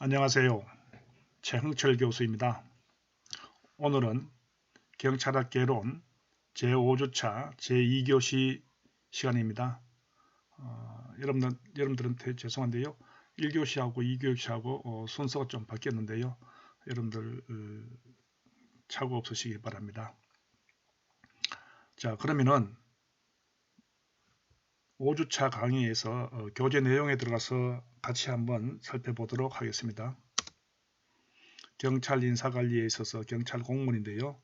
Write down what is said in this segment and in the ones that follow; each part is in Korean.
안녕하세요. 최흥철 교수입니다. 오늘은 경찰학 개론 제5주차 제2교시 시간입니다. 여러분들한테 죄송한데요. 1교시하고 2교시하고 순서가 좀 바뀌었는데요. 여러분들 착오 없으시기 바랍니다. 자, 그러면은 5주차 강의에서 교재 내용에 들어가서 같이 한번 살펴보도록 하겠습니다. 경찰 인사관리에 있어서 경찰 공무원인데요.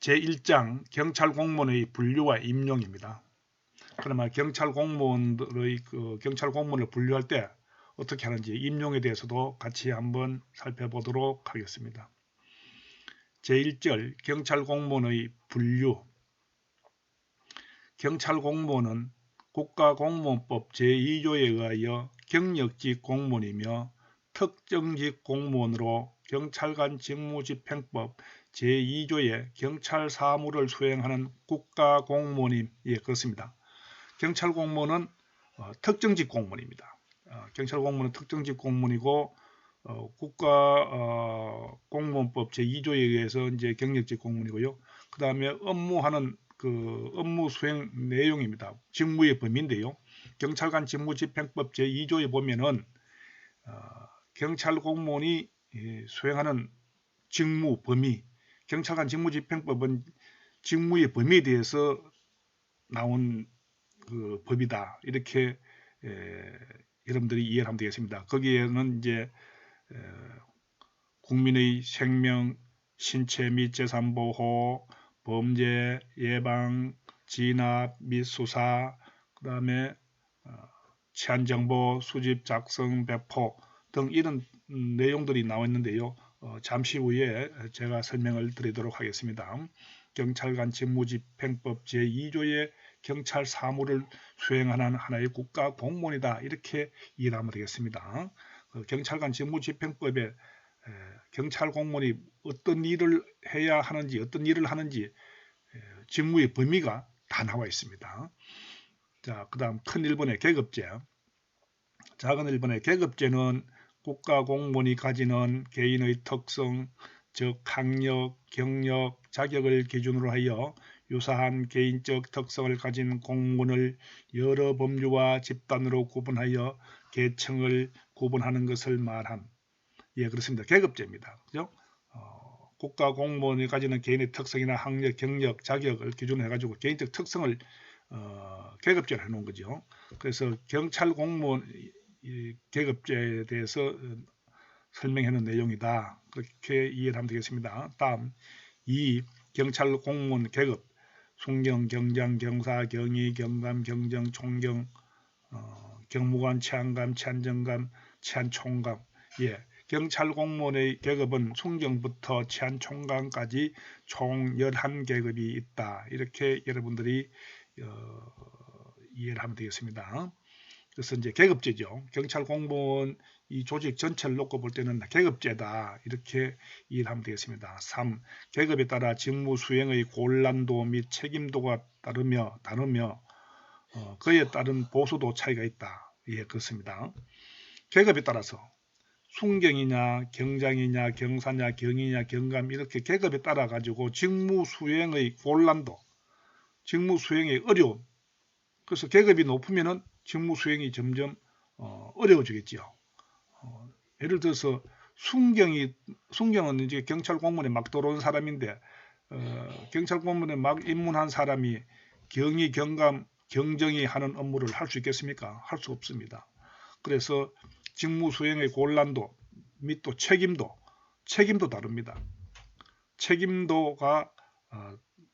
제1장 경찰 공무원의 분류와 임용입니다. 그러면 경찰 공무원의 경찰 공무원을 분류할 때 어떻게 하는지 임용에 대해서도 같이 한번 살펴보도록 하겠습니다. 제1절 경찰 공무원의 분류. 경찰 공무원은 국가공무원법 제2조에 의하여 경력직 공무원이며 특정직 공무원으로 경찰관 직무집행법 제2조의 경찰 사무를 수행하는 국가공무원이 그렇습니다. 경찰 공무원은 특정직 공무원입니다. 경찰 공무원은 특정직 공무원이고 국가공무원법 제2조에 의해서 이제 경력직 공무원이고요. 그 다음에 업무하는 업무 수행 내용입니다. 직무의 범위인데요. 경찰관 직무집행법 제2조에 보면은 경찰 공무원이 수행하는 직무 범위, 경찰관 직무집행법은 직무의 범위에 대해서 나온 법이다. 이렇게 여러분들이 이해를 하면 되겠습니다. 거기에는 이제 국민의 생명, 신체 및 재산 보호, 범죄 예방, 진압 및 수사, 그 다음에 치안정보 수집, 작성, 배포 등 이런 내용들이 나와 있는데요. 잠시 후에 제가 설명을 드리도록 하겠습니다. 경찰관 직무집행법 제2조의 경찰 사무를 수행하는 하나의 국가 공무원이다. 이렇게 이해하면 되겠습니다. 경찰관 직무집행법에 경찰 공무원이 어떤 일을 해야 하는지, 어떤 일을 하는지 직무의 범위가 다 나와 있습니다. 자, 그 다음 큰 1번의 계급제. 작은 1번의 계급제는 국가 공무원이 가지는 개인의 특성, 즉 학력, 경력, 자격을 기준으로 하여 유사한 개인적 특성을 가진 공무원을 여러 법률과 집단으로 구분하여 계층을 구분하는 것을 말함. 예, 그렇습니다. 계급제입니다. 그죠? 국가 공무원이 가지는 개인의 특성이나 학력, 경력, 자격을 기준으로 해가지고 개인적 특성을 계급제를 해놓은 거죠. 그래서 경찰 공무원 계급제에 대해서 설명하는 내용이다. 그렇게 이해를 하면 되겠습니다. 다음 2. 경찰 공무원 계급. 순경, 경장, 경사, 경위, 경감, 경정, 총경, 경무관, 치안감, 치안정감, 치안총감. 예, 경찰 공무원의 계급은 순경부터 치안총감까지 총 11계급이 있다. 이렇게 여러분들이 이해를 하면 되겠습니다. 그래서 이제 계급제죠. 경찰 공무원 이 조직 전체를 놓고 볼 때는 계급제다. 이렇게 이해를 하면 되겠습니다. 3. 계급에 따라 직무 수행의 곤란도 및 책임도가 다르며 그에 따른 보수도 차이가 있다. 예, 그렇습니다. 계급에 따라서 순경이냐 경장이냐 경사냐 경위냐 경감 이렇게 계급에 따라 가지고 직무 수행의 곤란도, 직무 수행의 어려움. 그래서 계급이 높으면은 직무 수행이 점점 어려워지겠죠. 예를 들어서 순경은 이제 경찰 공무원에 막 들어온 사람인데 경찰 공무원에 막 입문한 사람이 경위, 경감, 경정이 하는 업무를 할 수 있겠습니까? 할 수 없습니다. 그래서 직무 수행의 곤란도 및 또 책임도 다릅니다. 책임도가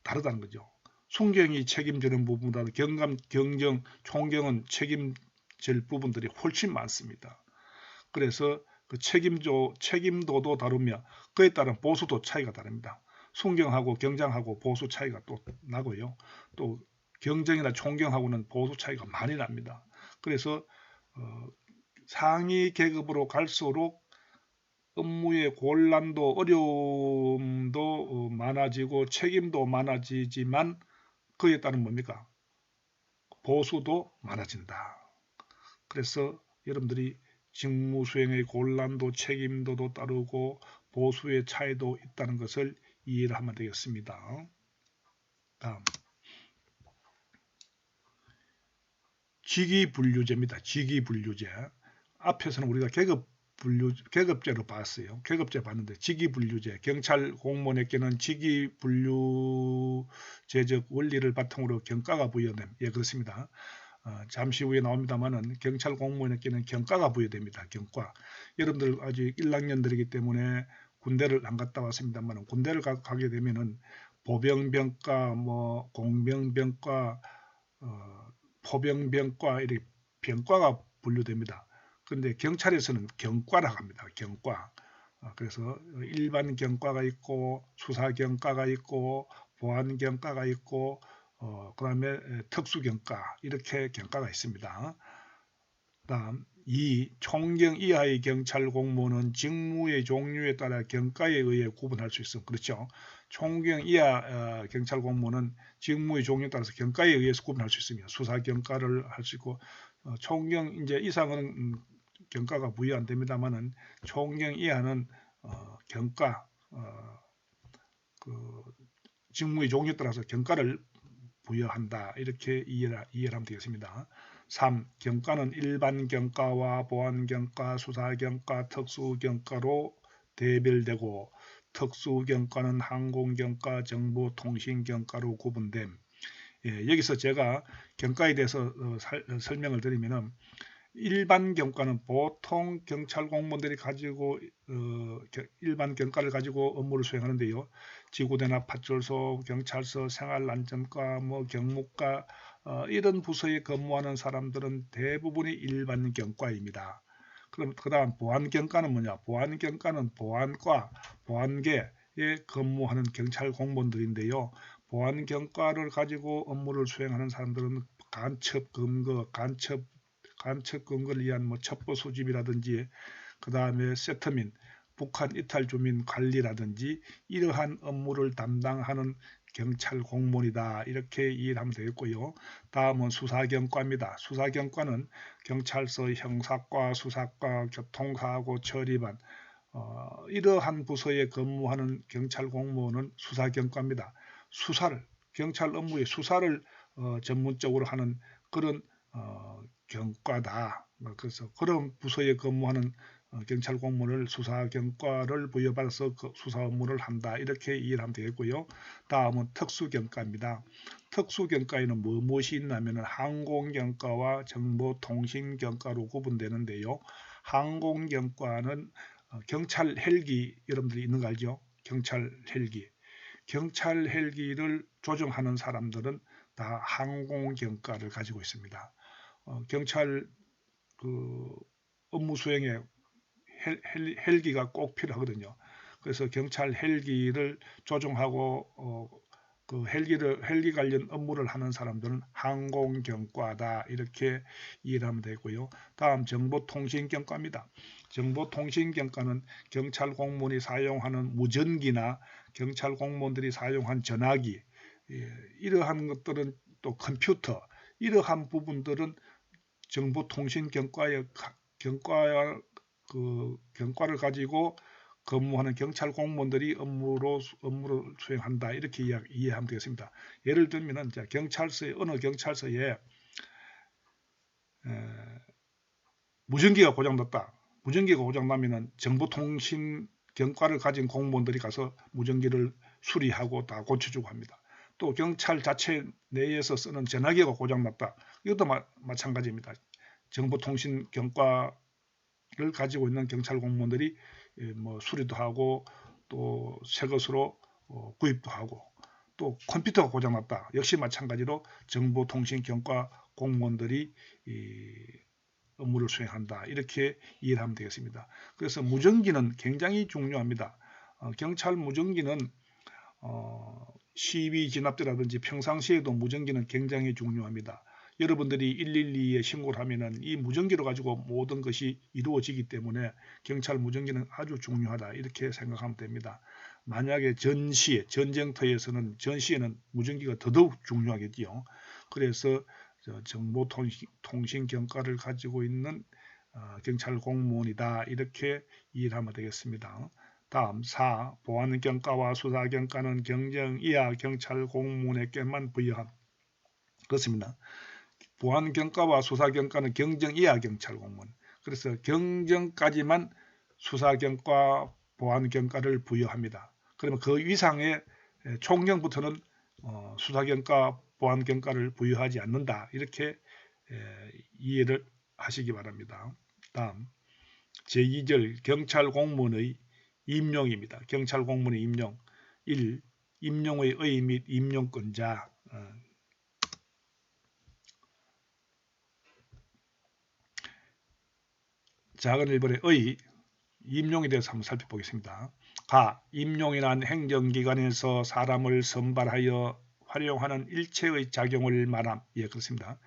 다르다는 거죠. 순경이 책임지는 부분보다 경감, 경정, 총경은 책임질 부분들이 훨씬 많습니다. 그래서 그 책임도도 다르며 그에 따른 보수도 차이가 다릅니다. 순경하고 경장하고 보수 차이가 또 나고요. 또 경정이나 총경하고는 보수 차이가 많이 납니다. 그래서 상위 계급으로 갈수록 업무의 곤란도, 어려움도 많아지고 책임도 많아지지만 그에 따른 뭡니까? 보수도 많아진다. 그래서 여러분들이 직무 수행의 곤란도 책임도도 따르고 보수의 차이도 있다는 것을 이해를 하면 되겠습니다. 다음 직위분류제입니다. 직위분류제. 앞에서는 우리가 계급제로 봤어요. 계급제 봤는데 직위분류제. 경찰 공무원에게는 직위분류제적 원리를 바탕으로 경과가 부여됨. 예, 그렇습니다. 잠시 후에 나옵니다만은 경찰 공무원에게는 경과가 부여됩니다. 경과. 여러분들 아직 1학년들이기 때문에 군대를 안 갔다 왔습니다만 군대를 가게 되면은 보병병과 뭐 공병병과 포병병과 이렇게 병과가 분류됩니다. 그런데 경찰에서는 경과라고 합니다. 경과. 그래서 일반 경과가 있고 수사 경과가 있고 보안 경과가 있고 그 다음에 특수 경과 이렇게 경과가 있습니다. 다음 2. 총경 이하의 경찰 공무원은 직무의 종류에 따라 경과에 의해 구분할 수 있습니다. 그렇죠. 총경 이하 경찰 공무원은 직무의 종류에 따라서 경과에 의해서 구분할 수 있습니다. 수사 경과를 할 수 있고 총경 이제 이상은 경과가 부여 안 됩니다만은 총경 이하는 경과 그 직무의 종류에 따라서 경과를 부여한다. 이렇게 이해를 하면 되겠습니다. 3. 경과는 일반 경과와 보안 경과, 수사 경과, 특수 경과로 대별되고 특수 경과는 항공 경과, 정보 통신 경과로 구분됨. 예, 여기서 제가 경과에 대해서 설명을 드리면은 일반 경과는 보통 경찰 공무원들이 가지고 일반 경과를 가지고 업무를 수행하는데요. 지구대나 파출소, 경찰서, 생활안전과, 뭐 경무과 이런 부서에 근무하는 사람들은 대부분이 일반 경과입니다. 그럼 그다음 보안 경과는 뭐냐? 보안 경과는 보안과, 보안계에 근무하는 경찰 공무원들인데요. 보안 경과를 가지고 업무를 수행하는 사람들은 간첩 검거, 간첩 근거를 위한 뭐 첩보 수집이라든지 그 다음에 세트민, 북한 이탈 주민 관리라든지 이러한 업무를 담당하는 경찰 공무원이다. 이렇게 이해를 하면 되겠고요. 다음은 수사경과입니다. 수사경과는 경찰서 형사과, 수사과, 교통사고 처리반 이러한 부서에 근무하는 경찰 공무원은 수사경과입니다. 경찰 업무의 수사를 전문적으로 하는 그런 경과다. 그래서 그런 부서에 근무하는 경찰 공무원을 수사경과를 부여받아서 그 수사 업무를 한다. 이렇게 이해를 하면 되겠고요. 다음은 특수경과입니다. 특수경과에는 무엇이 있냐면 항공경과와 정보통신경과로 구분되는데요. 항공경과는 경찰 헬기 여러분들이 있는 거 알죠? 경찰 헬기. 경찰 헬기를 조종하는 사람들은 다 항공경과를 가지고 있습니다. 경찰 업무 수행에 헬기가 꼭 필요하거든요. 그래서 경찰 헬기를 조종하고 그 헬기 관련 업무를 하는 사람들은 항공경과다. 이렇게 이해를 하면 되고요. 다음 정보통신경과입니다. 정보통신경과는 경찰 공무원이 사용하는 무전기나 경찰 공무원들이 사용한 전화기 이러한 것들은 또 컴퓨터 이러한 부분들은 정보통신경과의 경과를 가지고 근무하는 경찰 공무원들이 업무를 수행한다. 이렇게 이해하면 되겠습니다. 예를 들면 경찰서에 어느 경찰서에 무전기가 고장났다. 무전기가 고장나면은 정보통신 경과를 가진 공무원들이 가서 무전기를 수리하고 다 고쳐주고 합니다. 또 경찰 자체 내에서 쓰는 전화기가 고장났다. 이것도 마찬가지입니다. 정보통신 경과를 가지고 있는 경찰 공무원들이 뭐 수리도 하고 또 새 것으로 구입도 하고 또 컴퓨터가 고장났다. 역시 마찬가지로 정보통신 경과 공무원들이 업무를 수행한다. 이렇게 이해를 하면 되겠습니다. 그래서 무전기는 굉장히 중요합니다. 경찰 무전기는 시위 진압대라든지 평상시에도 무전기는 굉장히 중요합니다. 여러분들이 112에 신고를 하면은 이 무전기로 가지고 모든 것이 이루어지기 때문에 경찰 무전기는 아주 중요하다. 이렇게 생각하면 됩니다. 만약에 전쟁터에서는 전시에는 무전기가 더더욱 중요하겠지요. 그래서 정보통신 경과를 가지고 있는 경찰 공무원이다. 이렇게 이해를 하면 되겠습니다. 다음 4. 보안경과와 수사경과는 경정 이하 경찰 공무원에게만 부여함. 그렇습니다. 보안경과와 수사경과는 경정 이하 경찰 공무원. 그래서 경정까지만 수사경과 보안경과를 부여합니다. 그러면 그 이상의 총경부터는 수사경과 보안경과를 부여하지 않는다. 이렇게 이해를 하시기 바랍니다. 다음 제2절 경찰 공무원의 임용입니다. 경찰 공무원의 임용 1. 임용의 의 및 임용권자 작은 1번의 의 임용에 대해서 한번 살펴보겠습니다. 가. 임용이란 행정기관에서 사람을 선발하여 활용하는 일체의 작용을 말함. 예, 그렇습니다.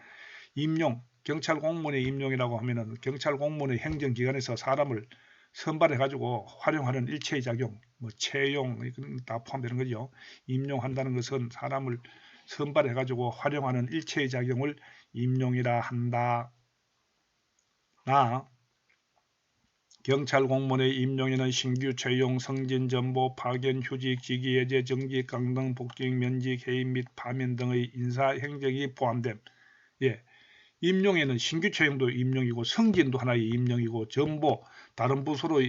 임용, 경찰 공무원의 임용이라고 하면은 경찰 공무원의 행정기관에서 사람을 선발해가지고 활용하는 일체의 작용, 뭐 채용, 이건 다 포함되는 거죠. 임용한다는 것은 사람을 선발해가지고 활용하는 일체의 작용을 임용이라 한다. 경찰 공무원의 임용에는 신규 채용, 승진, 전보, 파견, 휴직, 직위 해제, 정직, 강등, 복직, 면직, 해임 및 파면 등의 인사 행정이 포함됨. 예, 임용에는 신규 채용도 임용이고 승진도 하나의 임용이고 전보, 다른 부서로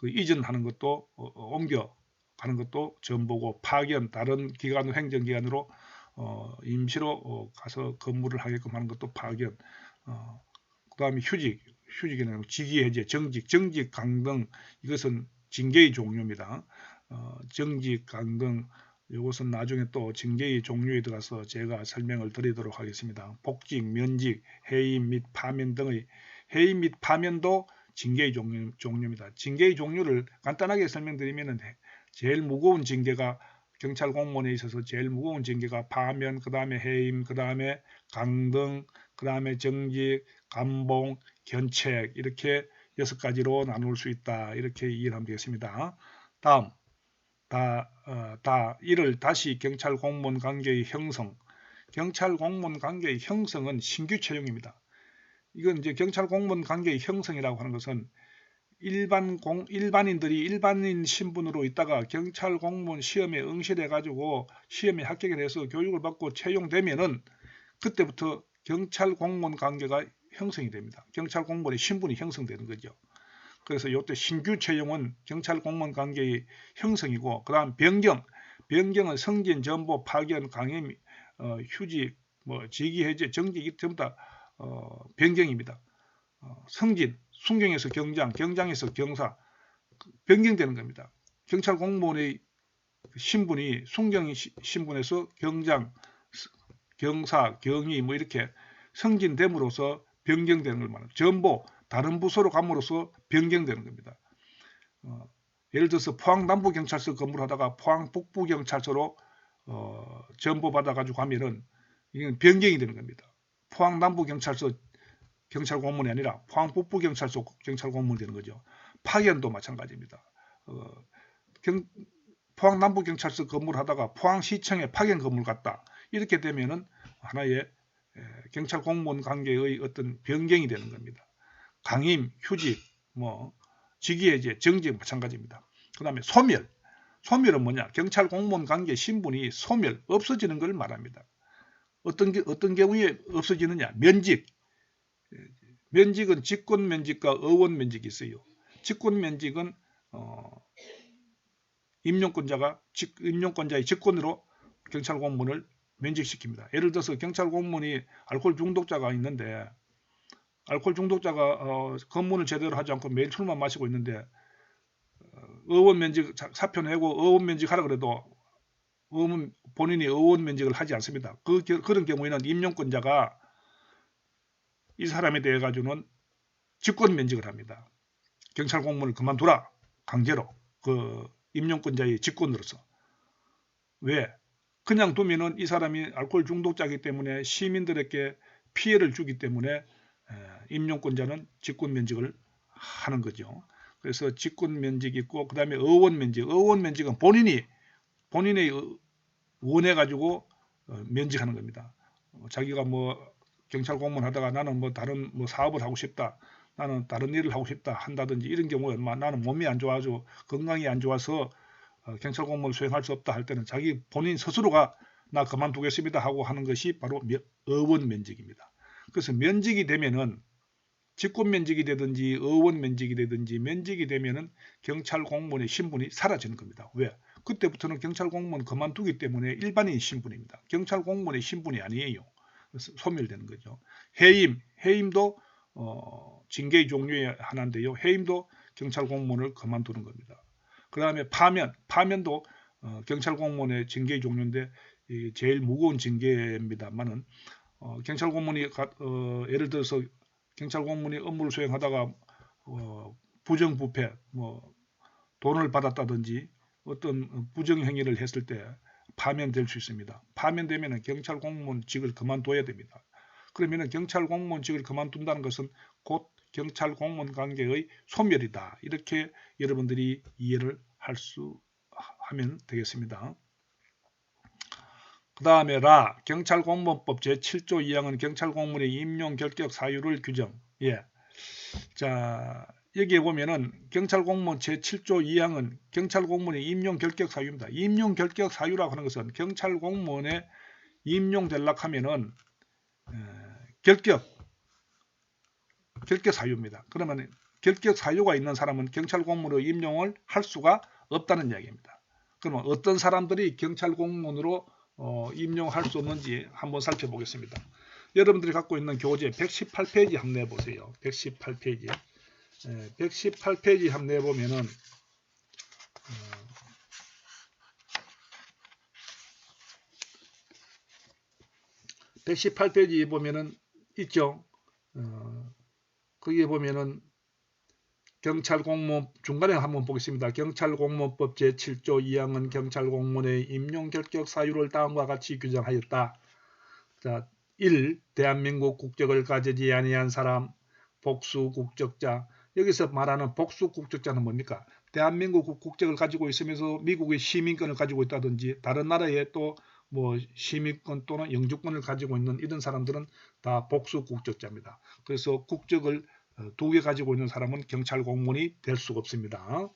이전하는 것도 옮겨가는 것도 전보고 파견, 다른 기관, 행정기관으로 임시로 가서 근무를 하게끔 하는 것도 파견. 그 다음에 휴직에는 직위해제, 정직, 강등, 이것은 징계의 종류입니다. 정직, 강등, 이것은 나중에 또 징계의 종류에 들어가서 제가 설명을 드리도록 하겠습니다. 복직, 면직, 해임 및 파면 등의 해임 및 파면도 징계의 종류입니다. 징계의 종류를 간단하게 설명드리면 제일 무거운 징계가 경찰 공무원에 있어서 제일 무거운 징계가 파면, 그 다음에 해임, 그 다음에 강등, 그 다음에 정직, 감봉, 견책 이렇게 6가지로 나눌 수 있다. 이렇게 이해를 하면 되겠습니다. 다음 이를 다시 경찰 공무원 관계의 형성. 경찰 공무원 관계의 형성은 신규 채용입니다. 이건 이제 경찰 공무원 관계의 형성이라고 하는 것은 일반인들이 일반인 신분으로 있다가 경찰 공무원 시험에 응시해 가지고 시험에 합격을 해서 교육을 받고 채용되면은 그때부터 경찰 공무원 관계가 형성이 됩니다. 경찰 공무원의 신분이 형성되는 거죠. 그래서 이때 신규 채용은 경찰 공무원 관계의 형성이고, 그 다음 변경은 승진, 전보, 파견, 강임, 휴직, 직위 해제, 정직 전부 다 변경입니다. 순경에서 경장, 경장에서 경사, 변경되는 겁니다. 경찰 공무원의 신분이 순경 신분에서 경장, 경사, 경위 이렇게 승진됨으로써 변경되는 걸 말합니다. 전보, 다른 부서로 감으로써 변경되는 겁니다. 예를 들어서 포항 남부경찰서 근무를 하다가 포항 북부경찰서로 전보받아가지고 가면은 이건 변경이 되는 겁니다. 포항 남부경찰서 경찰 공무원이 아니라 포항 북부경찰서 경찰 공무원이 되는 거죠. 파견도 마찬가지입니다. 포항 남부경찰서 근무를 하다가 포항시청에 파견 근무를 갔다. 이렇게 되면은 하나의 경찰 공무원 관계의 어떤 변경이 되는 겁니다. 강임, 휴직, 직위해제, 정직 마찬가지입니다. 그 다음에 소멸은 뭐냐? 경찰 공무원 관계 신분이 없어지는 걸 말합니다. 어떤 경우에 없어지느냐? 면직은 직권 면직과 의원 면직이 있어요. 직권 면직은 임용권자의 직권으로 경찰 공무원을 면직시킵니다. 예를 들어서 경찰 공무원이 알코올 중독자가 있는데 알코올 중독자가 검문을 제대로 하지 않고 매일 술만 마시고 있는데 의원 면직 사표 내고 의원 면직하라 그래도 본인이 의원 면직을 하지 않습니다. 그런 경우에는 임용권자가 이 사람에 대해 가지고는 직권 면직을 합니다. 경찰 공무원을 그만두라 강제로 그 임용권자의 직권으로서. 왜? 그냥 두면은 이 사람이 알코올 중독자이기 때문에 시민들에게 피해를 주기 때문에 임용권자는 직권 면직을 하는 거죠. 그래서 직권 면직이 있고 그 다음에 의원 면직은 본인이 원해 가지고 면직하는 겁니다. 자기가 경찰 공무원 하다가 나는 다른 사업을 하고 싶다. 나는 다른 일을 하고 싶다 한다든지 이런 경우에 나는 몸이 안 좋아서 건강이 안 좋아서 경찰 공무원을 수행할 수 없다 할 때는 자기 본인 스스로가 나 그만두겠습니다 하고 하는 것이 바로 어원 면직입니다. 그래서 면직이 되면은 직권 면직이 되든지 어원 면직이 되든지 면직이 되면은 경찰 공무원의 신분이 사라지는 겁니다. 왜? 그때부터는 경찰 공무원 그만두기 때문에 일반인 신분입니다. 경찰 공무원의 신분이 아니에요. 그래서 소멸되는 거죠. 해임도 징계의 종류의 하나인데요. 해임도 경찰 공무원을 그만두는 겁니다. 그 다음에 파면도 경찰 공무원의 징계의 종류인데 제일 무거운 징계입니다만은 경찰 공무원이 예를 들어서 경찰 공무원이 업무를 수행하다가 부정부패, 돈을 받았다든지 어떤 부정행위를 했을 때 파면될 수 있습니다. 파면되면 경찰 공무원직을 그만둬야 됩니다. 그러면 경찰 공무원직을 그만둔다는 것은 곧 경찰 공무원 관계의 소멸이다. 이렇게 여러분들이 이해를 하면 되겠습니다. 그 다음에 경찰공무원법 제7조 2항은 경찰공무원의 임용 결격 사유를 규정. 자, 여기에 보면은 경찰공무원 제7조 2항은 경찰공무원의 임용 결격 사유입니다. 임용 결격 사유라고 하는 것은 경찰공무원에 임용되려고 하면은 결격 사유입니다. 그러면 결격 사유가 있는 사람은 경찰공무원으로 임용을 할 수가 없다는 이야기입니다. 그러면 어떤 사람들이 경찰공무원으로 임용할 수 없는지 한번 살펴보겠습니다. 여러분들이 갖고 있는 교재 118페이지 한번 내보세요. 118페이지. 118페이지 한번 내보면은 118페이지 보면은 있죠. 거기에 보면은 경찰공무원 중간에 한번 보겠습니다. 경찰공무원법 제7조 2항은 경찰공무원의 임용 결격 사유를 다음과 같이 규정하였다. 자, 1. 대한민국 국적을 가지지 아니한 사람, 복수국적자. 여기서 말하는 복수국적자는 뭡니까? 대한민국 국적을 가지고 있으면서 미국의 시민권을 가지고 있다든지 다른 나라에 또 시민권 또는 영주권을 가지고 있는 이런 사람들은 다 복수국적자입니다. 그래서 국적을 2개 가지고 있는 사람은 경찰 공무원이 될 수가 없습니다.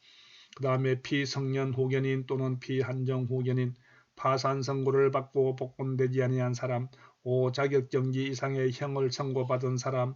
그 다음에 피성년 후견인 또는 피한정 후견인, 파산 선고를 받고 복권되지 아니한 사람, 5. 자격정지 이상의 형을 선고받은 사람,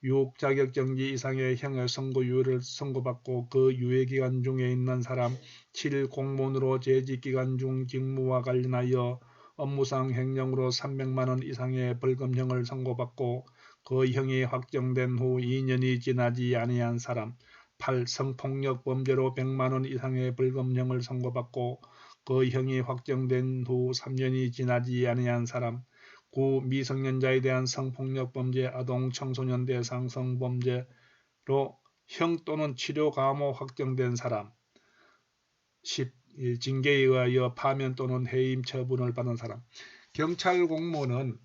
6. 자격정지 이상의 형의 선고유예를 선고받고 그 유예기간 중에 있는 사람, 7. 공무원으로 재직기간 중 직무와 관련하여 업무상 횡령으로 300만원 이상의 벌금형을 선고받고 그 형이 확정된 후 2년이 지나지 아니한 사람, 8. 성폭력 범죄로 100만원 이상의 벌금형을 선고받고 그 형이 확정된 후 3년이 지나지 아니한 사람, 9. 미성년자에 대한 성폭력 범죄, 아동 청소년 대상 성범죄로 형 또는 치료 감호 확정된 사람, 10. 징계에 의하여 파면 또는 해임 처분을 받은 사람. 경찰 공무원은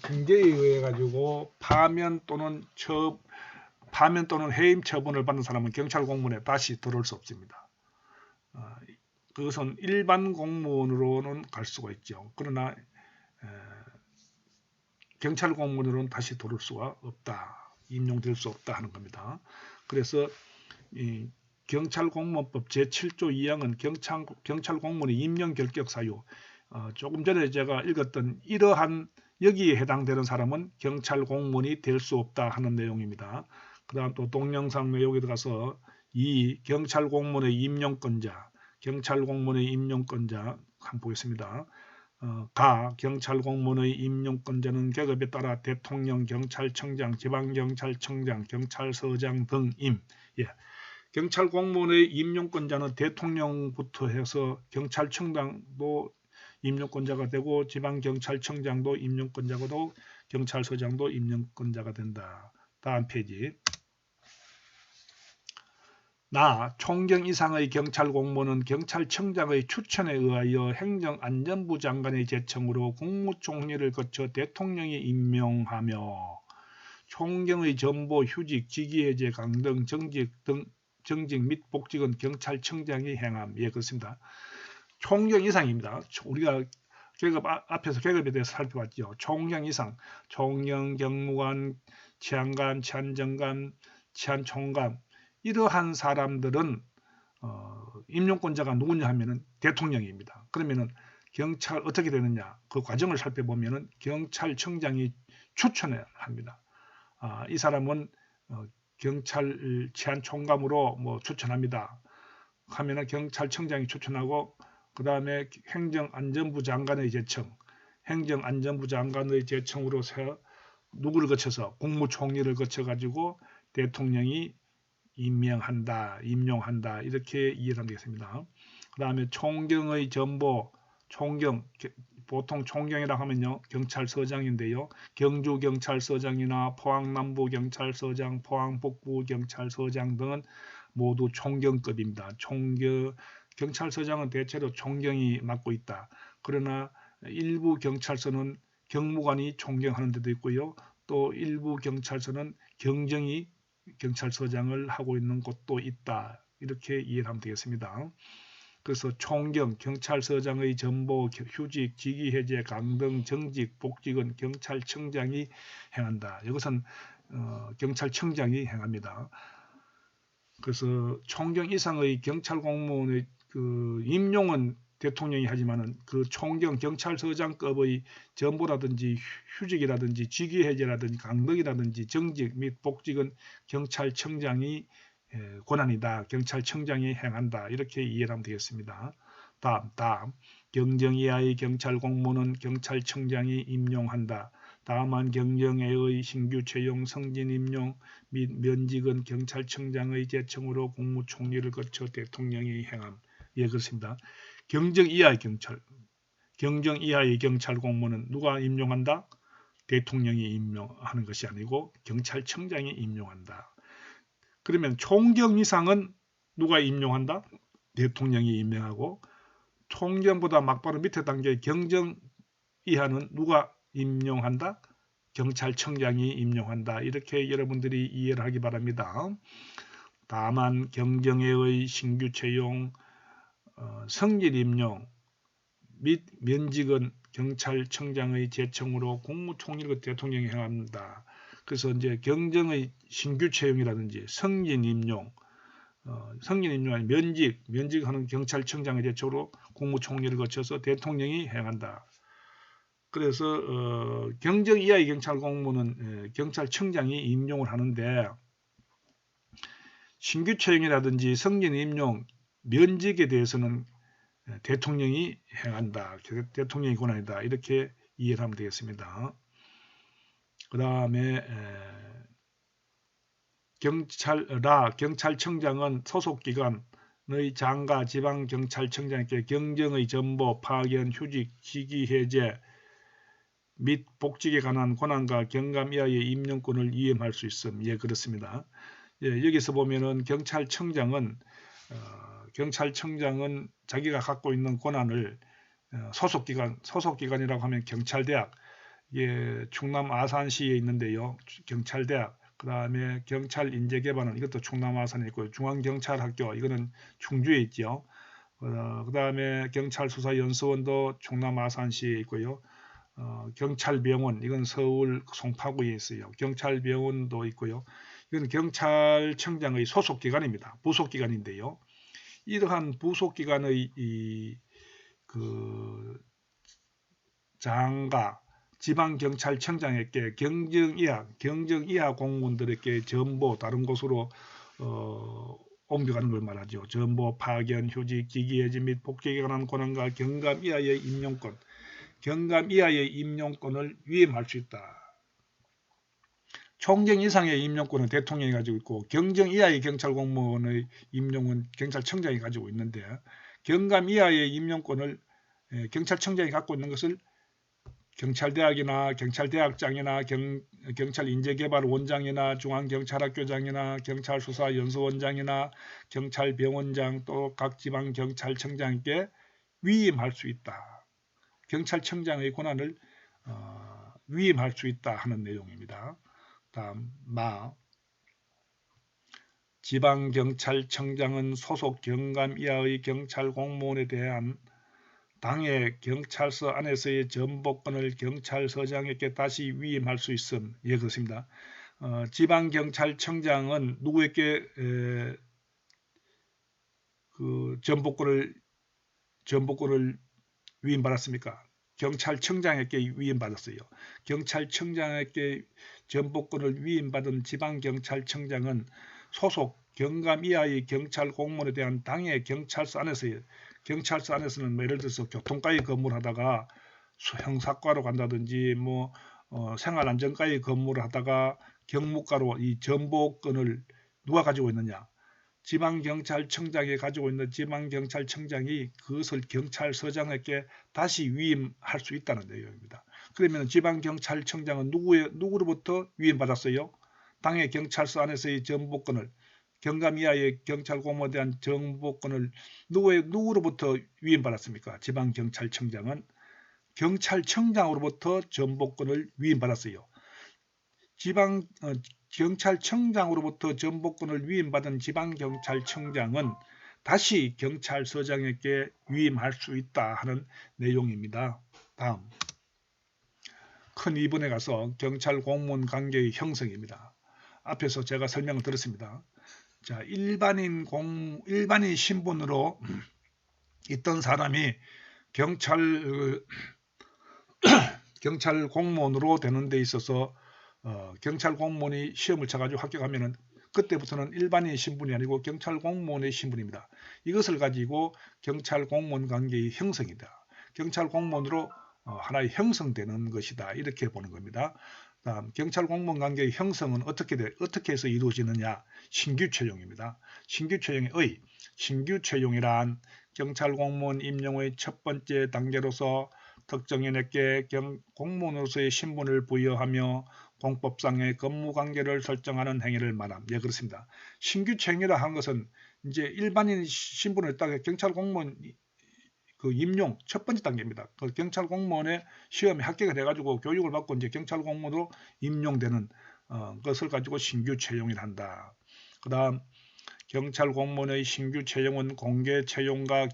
징계에 의해 가지고 파면 또는 해임 처분을 받는 사람은 경찰 공무원에 다시 들어올 수 없습니다. 그것은 일반 공무원으로는 갈 수가 있죠. 그러나 경찰 공무원으로는 다시 들어올 수가 없다. 임용될 수 없다 하는 겁니다. 그래서 이 경찰공무원법 제7조 2항은 경찰 공무원의 임용 결격 사유, 조금 전에 제가 읽었던 이러한 여기에 해당되는 사람은 경찰 공무원이 될 수 없다 하는 내용입니다. 그 다음 또 동영상 내용에 들어가서 이 경찰 공무원의 임용권자 한번 보겠습니다. 경찰 공무원의 임용권자는 계급에 따라 대통령, 경찰청장, 지방경찰청장, 경찰서장 등임. 경찰 공무원의 임용권자는 대통령부터 해서 경찰청장도 임용권자가 되고 지방경찰청장도 임용권자가 되고 경찰서장도 임용권자가 된다. 다음 페이지. 총경 이상의 경찰 공무원은 경찰청장의 추천에 의하여 행정안전부 장관의 제청으로 국무총리를 거쳐 대통령이 임명하며 총경의 전보, 휴직, 직위해제, 강등, 정직 및 복직은 경찰청장이 행함. 그렇습니다. 총경 이상입니다. 우리가 앞에서 계급에 대해서 살펴봤죠. 총경 이상, 총경, 경무관, 치안관, 치안정관, 치안총감 이러한 사람들은 임용권자가 누구냐 하면은 대통령입니다. 그러면은 경찰 어떻게 되느냐 그 과정을 살펴보면은 경찰청장이 추천을 합니다. 이 사람은 경찰 치안총감으로 뭐 추천합니다. 하면은 경찰청장이 추천하고 그 다음에 행정안전부 장관의 제청, 행정안전부 장관의 제청으로서 누구를 거쳐서 국무총리를 거쳐가지고 대통령이 임명한다, 임용한다 이렇게 이해하면 되겠습니다. 그 다음에 총경의 전보, 총경, 보통 총경이라고 하면요 경찰서장인데요. 경주경찰서장이나 포항남부경찰서장, 포항북부경찰서장 등은 모두 총경급입니다. 경찰서장은 대체로 총경이 맡고 있다. 그러나 일부 경찰서는 경무관이 총경하는 데도 있고요. 또 일부 경찰서는 경정이 경찰서장을 하고 있는 곳도 있다. 이렇게 이해하면 되겠습니다. 그래서 총경, 경찰서장의 전보, 휴직, 직위해제, 강등, 정직, 복직은 경찰청장이 행한다. 이것은 경찰청장이 행합니다. 그래서 총경 이상의 경찰 공무원의 그 임용은 대통령이 하지만은 그 총경 경찰서장급의 전보라든지 휴직이라든지 직위해제라든지 강등이라든지 정직 및 복직은 경찰청장이 권한이다. 경찰청장이 행한다. 이렇게 이해를 하면 되겠습니다. 다음 경정 이하의 경찰 공무원은 경찰청장이 임용한다. 다만 경정외의 신규 채용, 승진 임용 및 면직은 경찰청장의 제청으로 국무총리를 거쳐 대통령이 행함. 예, 그렇습니다. 경정 이하의 경찰 공무원은 누가 임용한다? 대통령이 임명하는 것이 아니고 경찰청장이 임용한다. 그러면 총경 이상은 누가 임용한다? 대통령이 임명하고 총경보다 막바로 밑에 단계 경정 이하는 누가 임용한다? 경찰청장이 임용한다. 이렇게 여러분들이 이해를 하기 바랍니다. 다만 경정회의 신규 채용, 승진 임용 및 면직은 경찰청장의 제청으로 국무총리를 대통령이 행합니다. 그래서 이제 경정의 신규 채용이라든지 승진 임용, 아니 면직하는 경찰청장의 제청으로 국무총리를 거쳐서 대통령이 행한다. 그래서 경정 이하의 경찰 공무원은 경찰청장이 임용을 하는데 신규 채용이라든지 승진 임용, 면직에 대해서는 대통령이 행한다. 대통령이 권한이다. 이렇게 이해를 하면 되겠습니다. 그 다음에 경찰청장은 소속기관의 장과 지방경찰청장에게 경정의 전보, 파견, 휴직, 직위해제 및 복직에 관한 권한과 경감 이하의 임용권을 위임할 수 있음. 예, 그렇습니다. 예, 여기서 보면은 경찰청장은 자기가 갖고 있는 권한을 소속기관이라고 하면 경찰대학, 예, 충남 아산시에 있는데요. 경찰대학, 그 다음에 경찰인재개발원, 이것도 충남 아산에 있고요. 중앙경찰학교, 이거는 충주에 있죠. 그 다음에 경찰수사연수원도 충남 아산시에 있고요. 경찰병원, 이건 서울 송파구에 있어요. 경찰병원도 있고요. 이건 경찰청장의 소속기관입니다. 부속기관인데요. 이러한 부속기관의 그 장과 지방경찰청장에게 경정 이하 공무원들에게 전보 다른 곳으로 옮겨가는 걸 말하죠. 전보, 파견, 휴직, 직위해제 및 복직에 관한 권한과 경감 이하의 임용권, 경감 이하의 임용권을 위임할 수 있다. 총경 이상의 임용권은 대통령이 가지고 있고 경정 이하의 경찰 공무원의 임용은 경찰청장이 가지고 있는데 경감 이하의 임용권을 경찰청장이 갖고 있는 것을 경찰대학이나 경찰대학장이나 경찰인재개발원장이나 중앙경찰학교장이나 경찰수사연수원장이나 경찰병원장 또 각 지방경찰청장에게 위임할 수 있다. 경찰청장의 권한을 위임할 수 있다 하는 내용입니다. 다음 지방경찰청장은 소속 경감 이하의 경찰 공무원에 대한 당의 경찰서 안에서의 전보권을 경찰서장에게 다시 위임할 수 있음. 예, 그렇습니다. 지방경찰청장은 누구에게 그 전복권을 위임받았습니까? 경찰청장에게 위임받았어요. 경찰청장에게 전복권을 위임받은 지방경찰청장은 소속 경감 이하의 경찰 공무원에 대한 당의 경찰서 안에서는 뭐 예를 들어서 교통과에 근무를 하다가 형사과로 간다든지 뭐 생활안전과에 근무를 하다가 경무과로 이 전복권을 누가 가지고 있느냐? 지방경찰청장이 가지고 있는 지방경찰청장이 그것을 경찰서장에게 다시 위임할 수 있다는 내용입니다. 그러면 지방경찰청장은 누구로부터 위임받았어요? 당의 경찰서 안에서의 정보권을 경감 이하의 경찰 공무원에 대한 정보권을 누구로부터 위임받았습니까? 지방경찰청장은 경찰청장으로부터 정보권을 위임받았어요. 경찰청장으로부터 전복권을 위임받은 지방경찰청장은 다시 경찰서장에게 위임할 수 있다 하는 내용입니다. 다음 큰 2번에 가서 경찰 공무원 관계의 형성입니다. 앞에서 제가 설명을 드렸습니다. 자, 일반인 신분으로 있던 사람이 경찰 공무원으로 되는 데 있어서 경찰 공무원이 시험을 쳐가지고 합격하면은 그때부터는 일반인 신분이 아니고 경찰 공무원의 신분입니다. 이것을 가지고 경찰 공무원 관계의 형성이다. 경찰 공무원으로 하나의 형성되는 것이다. 이렇게 보는 겁니다. 다음 경찰 공무원 관계의 형성은 어떻게 해서 이루어지느냐? 신규 채용입니다. 신규 채용이란 경찰 공무원 임용의 첫 번째 단계로서 특정인에게 공무원으로서의 신분을 부여하며 공법상의 근무관계를 설정하는 행위를 말합니다. 예, 그렇습니다. 신규 채용이라 하는 것은 이제 일반인 신분을 따라 경찰 공무원 그 임용 첫 번째 단계입니다. 그 경찰 공무원의 시험에 합격을 해가지고 교육을 받고 이제 경찰 공무원으로 임용되는 것을 가지고 신규 채용을 한다. 그다음 경찰 공무원의 신규 채용은 공개 채용과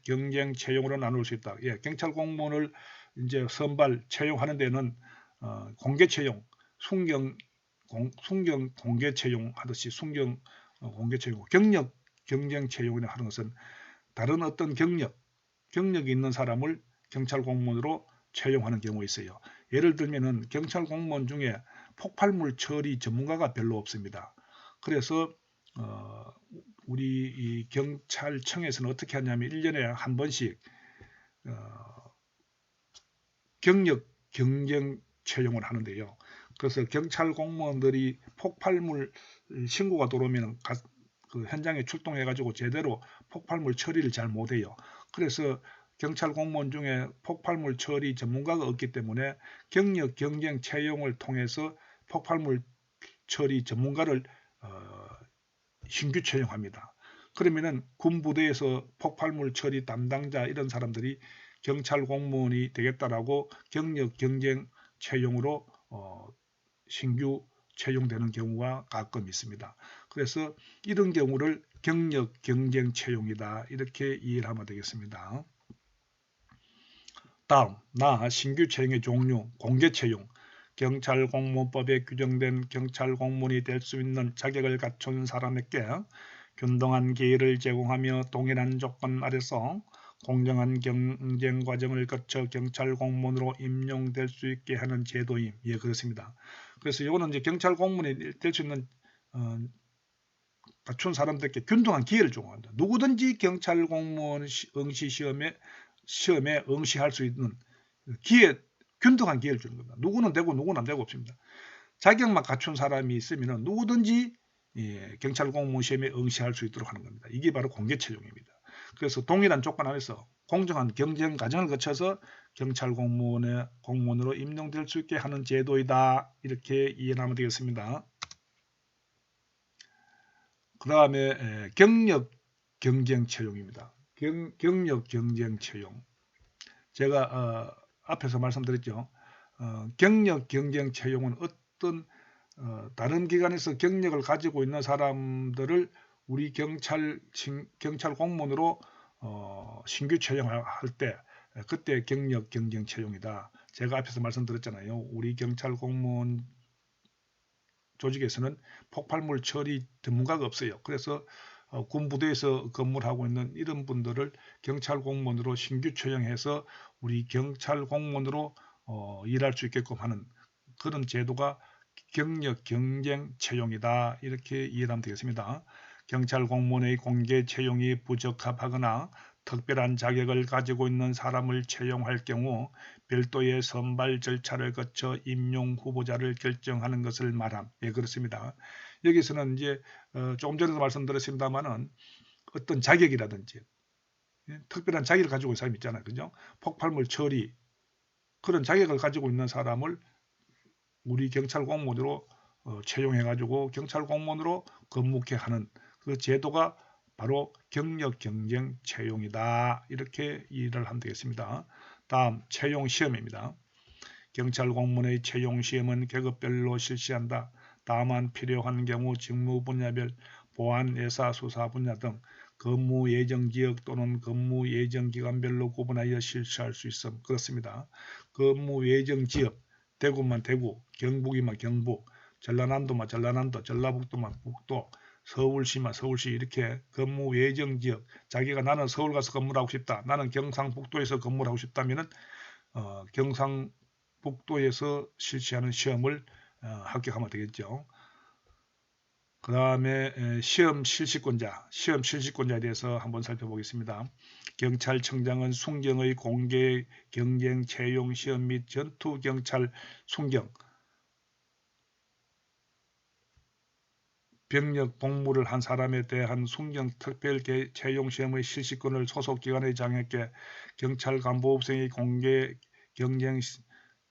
경쟁 채용으로 나눌 수 있다. 예, 경찰 공무원을 이제 선발 채용하는 데는 공개 채용, 순경 공개 채용 하듯이 공개 채용, 경력 경쟁 채용이라 하는 것은 다른 어떤 경력이 있는 사람을 경찰 공무원으로 채용하는 경우가 있어요. 예를 들면은 경찰 공무원 중에 폭발물 처리 전문가가 별로 없습니다. 그래서 우리 이 경찰청에서는 어떻게 하냐면 1년에 한 번씩 경력 경쟁 채용을 하는데요. 그래서 경찰 공무원들이 폭발물 신고가 들어오면 그 현장에 출동해 가지고 제대로 폭발물 처리를 잘 못해요. 그래서 경찰 공무원 중에 폭발물 처리 전문가가 없기 때문에 경력 경쟁 채용을 통해서 폭발물 처리 전문가를 신규 채용합니다. 그러면은 군부대에서 폭발물 처리 담당자 이런 사람들이 경찰 공무원이 되겠다라고 경력 경쟁 채용으로 신규 채용되는 경우가 가끔 있습니다. 그래서 이런 경우를 경력 경쟁 채용이다 이렇게 이해를 하면 되겠습니다. 다음 신규 채용의 종류 공개 채용 경찰공무원법에 규정된 경찰 공무원이 될 수 있는 자격을 갖춘 사람에게 균등한 기회를 제공하며 동일한 조건 아래서 공정한 경쟁 과정을 거쳐 경찰 공무원으로 임용될 수 있게 하는 제도임. 예, 그렇습니다. 그래서 이거는 이제 경찰 공무원이 될 수 있는 갖춘 사람들께 균등한 기회를 제공한다. 누구든지 경찰 공무원 응시 시험에 응시할 수 있는 균등한 기회를 주는 겁니다. 누구는 되고 누구는 안 되고 없습니다. 자격만 갖춘 사람이 있으면 누구든지 경찰 공무원 시험에 응시할 수 있도록 하는 겁니다. 이게 바로 공개 채용입니다. 그래서 동일한 조건 안에서 공정한 경쟁 과정을 거쳐서 경찰 공무원으로 임용될 수 있게 하는 제도이다. 이렇게 이해하면 되겠습니다. 그 다음에 경력 경쟁 채용입니다. 경력 경쟁 채용. 제가 앞에서 말씀드렸죠. 경력 경쟁 채용은 어떤 다른 기관에서 경력을 가지고 있는 사람들을 우리 경찰 공무원으로 신규 채용할 때 그때 경력 경쟁 채용이다. 제가 앞에서 말씀드렸잖아요. 우리 경찰 공무원 조직에서는 폭발물 처리 전문가가 없어요. 그래서 군부대에서 근무를 하고 있는 이런 분들을 경찰 공무원으로 신규 채용해서 우리 경찰 공무원으로 일할 수 있게끔 하는 그런 제도가 경력 경쟁 채용이다. 이렇게 이해하면 되겠습니다. 경찰 공무원의 공개 채용이 부적합하거나 특별한 자격을 가지고 있는 사람을 채용할 경우 별도의 선발 절차를 거쳐 임용 후보자를 결정하는 것을 말함. 예, 그렇습니다. 여기서는 이제 조금 전에도 말씀드렸습니다만은 어떤 자격이라든지 특별한 자격을 가지고 있는 사람이 있잖아요. 그죠? 폭발물 처리 그런 자격을 가지고 있는 사람을 우리 경찰 공무원으로 채용해 가지고 경찰 공무원으로 근무케 하는 그 제도가 바로 경력 경쟁 채용이다. 이렇게 이해를 하면 되겠습니다. 다음 채용 시험입니다. 경찰 공무원의 채용 시험은 계급별로 실시한다. 다만 필요한 경우 직무 분야별 보안, 예사, 수사 분야 등 근무 예정 지역 또는 근무 예정 기간별로 구분하여 실시할 수 있음. 그렇습니다. 근무 예정 지역 대구만 대구, 경북이면 경북, 전라남도만 전라남도, 전라북도만 북도, 서울시만 서울시 이렇게 근무 예정 지역 자기가 나는 서울 가서 근무를 하고 싶다. 나는 경상북도에서 근무를 하고 싶다면은 경상북도에서 실시하는 시험을 합격하면 되겠죠. 그 다음에 시험 실시권자에 대해서 한번 살펴보겠습니다. 경찰청장은 순경의 공개 경쟁 채용 시험 및 전투경찰 순경 병력 복무를 한 사람에 대한 순경 특별 채용 시험의 실시권을 소속기관의 장에게 경찰 간부업생의 공개 경쟁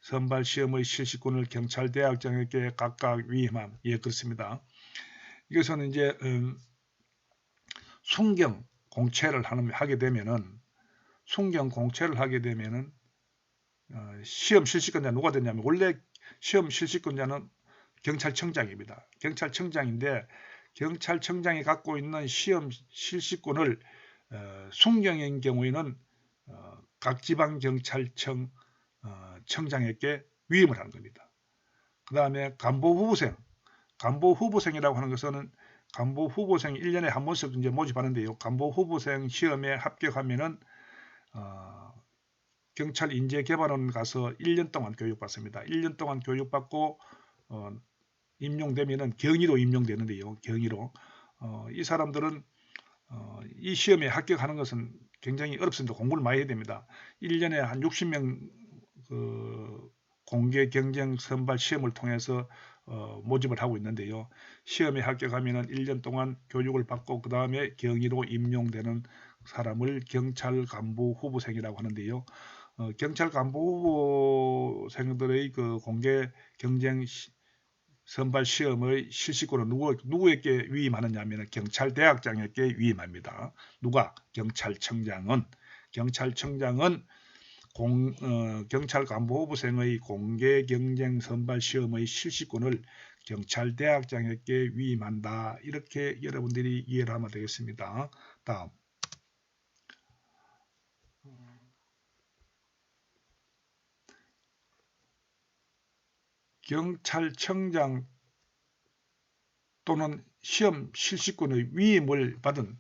선발 시험의 실시권을 경찰대학장에게 각각 위임함. 예, 그렇습니다. 이것은 이제 순경 공채를 하게 되면은 시험 실시권자 누가 되냐면 원래 시험 실시권자는 경찰청장입니다. 경찰청장인데 경찰청장이 갖고 있는 시험 실시권을 순경인 경우에는 각 지방경찰청 청장에게 위임을 하는 겁니다. 그 다음에 간부후보생이라고 하는 것은 간부후보생이 1년에 한 번씩 이제 모집하는데요. 간부후보생 시험에 합격하면은 경찰 인재개발원 가서 1년 동안 교육받습니다. 1년 동안 교육받고 임용되면은 경위로 임용되는데요. 경위로 이 사람들은 이 시험에 합격하는 것은 굉장히 어렵습니다. 공부를 많이 해야 됩니다. 1년에 한 60명 공개 경쟁 선발 시험을 통해서 모집을 하고 있는데요. 시험에 합격하면 1년 동안 교육을 받고 그 다음에 경위로 임용되는 사람을 경찰 간부 후보생이라고 하는데요. 경찰 간부 후보생들의 그 공개 경쟁 선발 시험의 실시권은 누구에게 위임하느냐 하면 경찰대학장에게 위임합니다. 누가? 경찰청장은 경찰 간부후보생의 공개 경쟁 선발 시험의 실시권을 경찰대학장에게 위임한다. 이렇게 여러분들이 이해를 하면 되겠습니다. 다음 경찰청장 또는 시험 실시권의 위임을 받은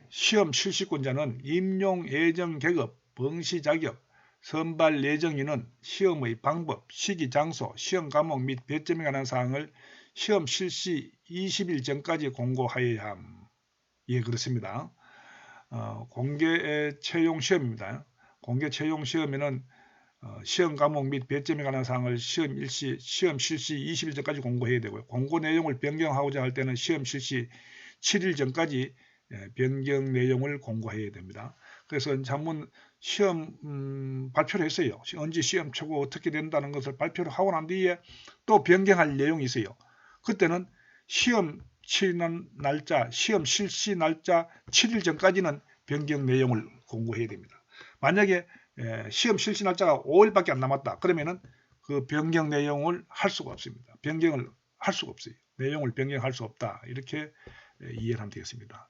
시험 실시권자는 임용 예정 계급, 병시 자격, 선발 예정인은 시험의 방법, 시기, 장소, 시험 과목 및 배점에 관한 사항을 시험 실시 20일 전까지 공고하여야 함. 예, 그렇습니다. 공개 채용 시험입니다. 공개 채용 시험에는 시험 과목 및 배점에 관한 사항을 시험 실시 20일 전까지 공고해야 되고요. 공고 내용을 변경하고자 할 때는 시험 실시 7일 전까지 변경 내용을 공고해야 됩니다. 그래서 한번 시험 발표를 했어요. 언제 시험 초고 어떻게 된다는 것을 발표를 하고 난 뒤에 또 변경할 내용이 있어요. 그때는 시험 치는 날짜, 시험 실시 날짜 7일 전까지는 변경 내용을 공고해야 됩니다. 만약에 시험 실시 날짜가 5일밖에 안 남았다. 그러면은 그 변경 내용을 할 수가 없습니다. 변경을 할 수가 없어요. 내용을 변경할 수 없다. 이렇게 이해를 하면 되겠습니다.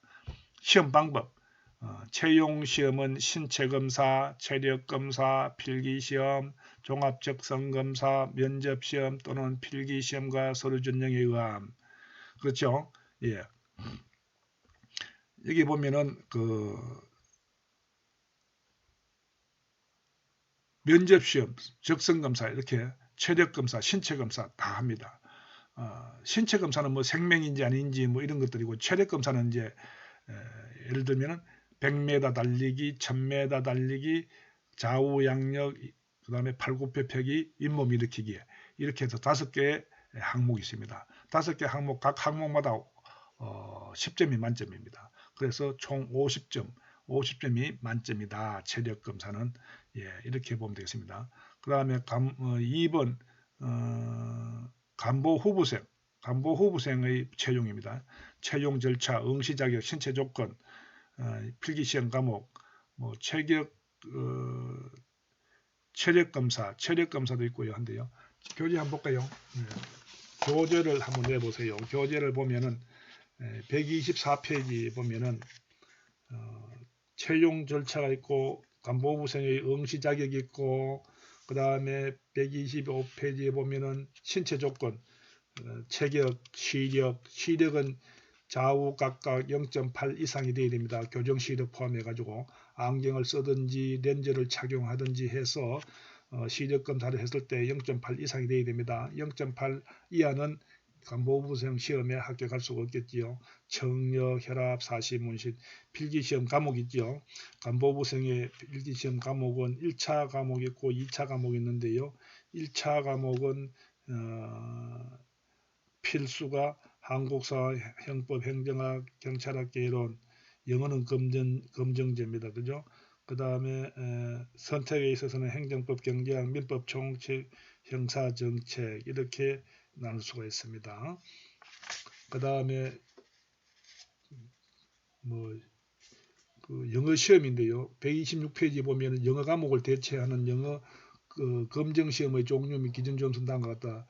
시험 방법. 채용시험은 신체검사, 체력검사, 필기시험, 종합적성검사, 면접시험 또는 필기시험과 서류전형에 의함. 그렇죠? 예. 여기 보면은 면접시험, 적성검사 이렇게 체력검사, 신체검사 다 합니다. 신체검사는 뭐 생명인지 아닌지 뭐 이런 것들이고 체력검사는 이제 예를 들면은 100m 달리기, 1000m 달리기, 좌우 양력, 그 다음에 팔굽혀펴기, 잇몸 일으키기 이렇게 해서 5개의 항목이 있습니다. 5개 항목, 각 항목마다 10점이 만점입니다. 그래서 총 50점, 50점이 만점이다. 체력검사는 이렇게 보면 되겠습니다. 그 다음에 2번 간보후보생, 간보후보생의 채용입니다. 채용 절차, 응시 자격, 신체 조건, 필기시험 과목, 뭐 체력검사, 체력검사도 있고요. 한데요. 교재 한번 볼까요? 교재를 한번 내보세요. 교재를 보면은 124페이지 보면은 채용 절차가 있고 간보후보생의 응시 자격이 있고 그 다음에 125페이지에 보면은 신체 조건, 체격, 시력은 좌우 각각 0.8 이상이 되어야 됩니다. 교정 시력 포함해 가지고 안경을 쓰든지 렌즈를 착용하든지 해서 시력 검사를 했을 때 0.8 이상이 되어야 됩니다. 0.8 이하는 간보후보생 시험에 합격할 수가 없겠지요. 청력, 혈압, 사시, 문신, 필기시험 과목이 있죠. 간보후보생의 필기시험 과목은 1차 과목이 있고 2차 과목이 있는데요. 1차 과목은 필수가 한국사, 형법, 행정학, 경찰학, 개론, 영어는 검정제입니다. 그죠? 그 다음에 선택에 있어서는 행정법, 경제학, 민법, 총책, 형사정책 이렇게 나눌 수가 있습니다. 그 다음에 영어 시험인데요. 126페이지 보면 영어 과목을 대체하는 영어 검정시험의 종류 및 기준 점수 다음과 같다.